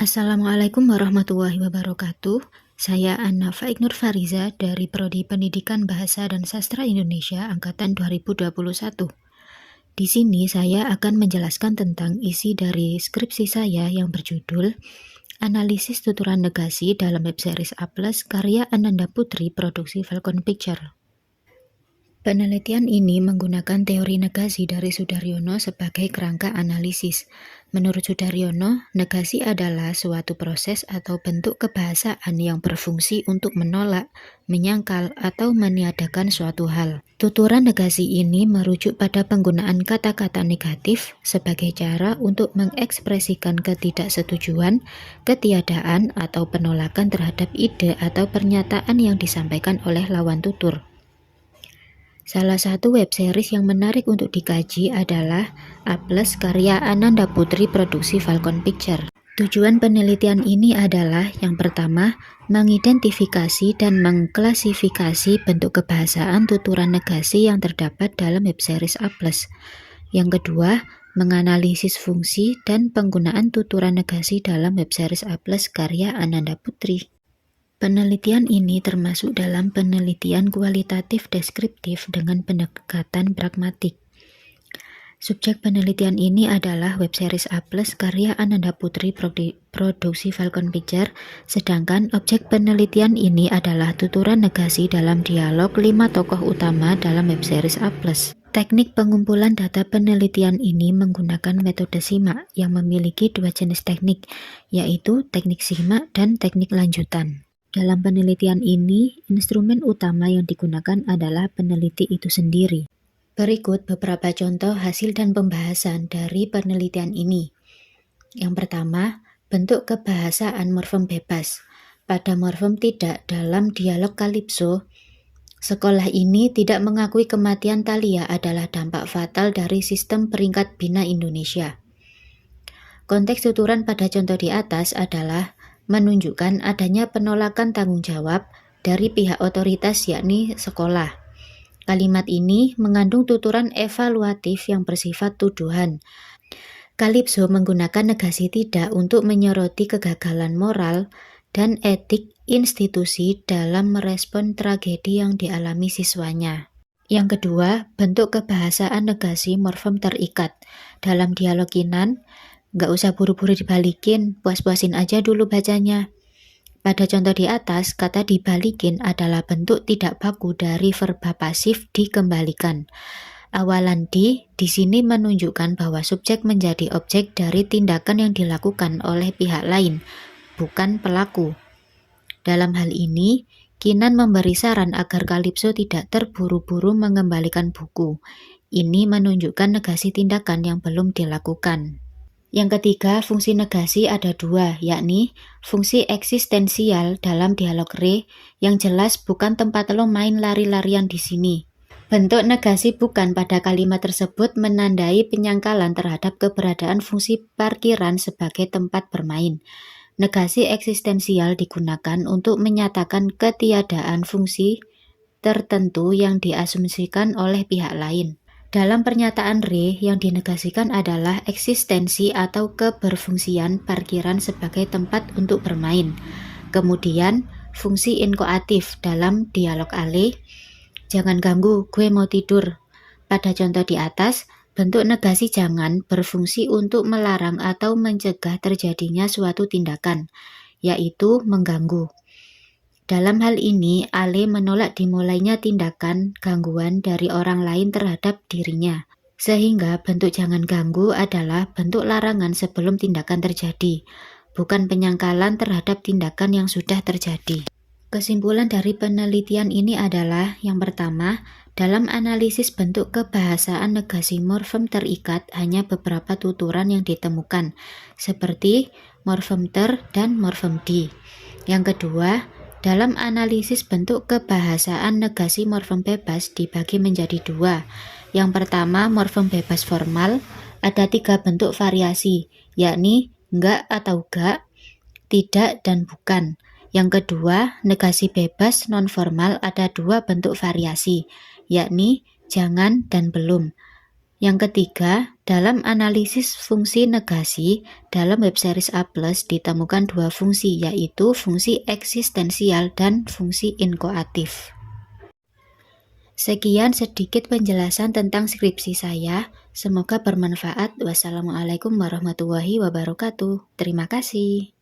Assalamualaikum warahmatullahi wabarakatuh. Saya Anna Faik Nur Fariza dari Prodi Pendidikan Bahasa dan Sastra Indonesia Angkatan 2021. Di sini saya akan menjelaskan tentang isi dari skripsi saya yang berjudul Analisis Tuturan Negasi dalam Web Series A+, karya Ananda Putri, produksi Falcon Picture. Penelitian ini menggunakan teori negasi dari Sudaryono sebagai kerangka analisis. Menurut Sudaryono, negasi adalah suatu proses atau bentuk kebahasaan yang berfungsi untuk menolak, menyangkal, atau meniadakan suatu hal. Tuturan negasi ini merujuk pada penggunaan kata-kata negatif sebagai cara untuk mengekspresikan ketidaksetujuan, ketiadaan, atau penolakan terhadap ide atau pernyataan yang disampaikan oleh lawan tutur. Salah satu web series yang menarik untuk dikaji adalah A+, karya Ananda Putri, produksi Falcon Picture. Tujuan penelitian ini adalah yang pertama, mengidentifikasi dan mengklasifikasi bentuk kebahasaan tuturan negasi yang terdapat dalam web series A+. Yang kedua, menganalisis fungsi dan penggunaan tuturan negasi dalam web series A+, karya Ananda Putri. Penelitian ini termasuk dalam penelitian kualitatif deskriptif dengan pendekatan pragmatik. Subjek penelitian ini adalah web series A+, karya Ananda Putri, produksi Falcon Picture, sedangkan objek penelitian ini adalah tuturan negasi dalam dialog 5 tokoh utama dalam web series A+. Teknik pengumpulan data penelitian ini menggunakan metode simak yang memiliki dua jenis teknik, yaitu teknik simak dan teknik lanjutan. Dalam penelitian ini, instrumen utama yang digunakan adalah peneliti itu sendiri. Berikut beberapa contoh hasil dan pembahasan dari penelitian ini. Yang pertama, bentuk kebahasaan morfem bebas. Pada morfem tidak dalam dialog Kalipso, sekolah ini tidak mengakui kematian Thalia adalah dampak fatal dari sistem peringkat bina Indonesia. Konteks tuturan pada contoh di atas adalah menunjukkan adanya penolakan tanggung jawab dari pihak otoritas yakni sekolah. Kalimat ini mengandung tuturan evaluatif yang bersifat tuduhan. Kalipso menggunakan negasi tidak untuk menyoroti kegagalan moral dan etik institusi dalam merespon tragedi yang dialami siswanya. Yang kedua, bentuk kebahasaan negasi morfem terikat. Dalam dialog Kinan, nggak usah buru-buru dibalikin, puas-puasin aja dulu bacanya. Pada contoh di atas, kata dibalikin adalah bentuk tidak baku dari verba pasif dikembalikan. Awalan di sini menunjukkan bahwa subjek menjadi objek dari tindakan yang dilakukan oleh pihak lain, bukan pelaku. Dalam hal ini, Kinan memberi saran agar Kalipso tidak terburu-buru mengembalikan buku. Ini menunjukkan negasi tindakan yang belum dilakukan. Yang ketiga, fungsi negasi ada dua, yakni fungsi eksistensial dalam dialog re, yang jelas bukan tempat lo main lari-larian di sini. Bentuk negasi bukan pada kalimat tersebut menandai penyangkalan terhadap keberadaan fungsi parkiran sebagai tempat bermain. Negasi eksistensial digunakan untuk menyatakan ketiadaan fungsi tertentu yang diasumsikan oleh pihak lain. Dalam pernyataan re, yang dinegasikan adalah eksistensi atau keberfungsian parkiran sebagai tempat untuk bermain. Kemudian, fungsi inkoatif dalam dialog ale, jangan ganggu, gue mau tidur. Pada contoh di atas, bentuk negasi jangan berfungsi untuk melarang atau mencegah terjadinya suatu tindakan, yaitu mengganggu. Dalam hal ini, Ale menolak dimulainya tindakan gangguan dari orang lain terhadap dirinya. Sehingga bentuk jangan ganggu adalah bentuk larangan sebelum tindakan terjadi, bukan penyangkalan terhadap tindakan yang sudah terjadi. Kesimpulan dari penelitian ini adalah, yang pertama, dalam analisis bentuk kebahasaan negasi morfem terikat hanya beberapa tuturan yang ditemukan, seperti morfem ter dan morfem di. Yang kedua, dalam analisis bentuk kebahasaan negasi morfem bebas dibagi menjadi dua. Yang pertama, morfem bebas formal, ada 3 bentuk variasi, yakni enggak atau gak, tidak dan bukan. Yang kedua, negasi bebas non-formal ada 2 bentuk variasi, yakni jangan dan belum. Yang ketiga, dalam analisis fungsi negasi, dalam web series A+, ditemukan dua fungsi, yaitu fungsi eksistensial dan fungsi inkoatif. Sekian sedikit penjelasan tentang skripsi saya. Semoga bermanfaat. Wassalamualaikum warahmatullahi wabarakatuh. Terima kasih.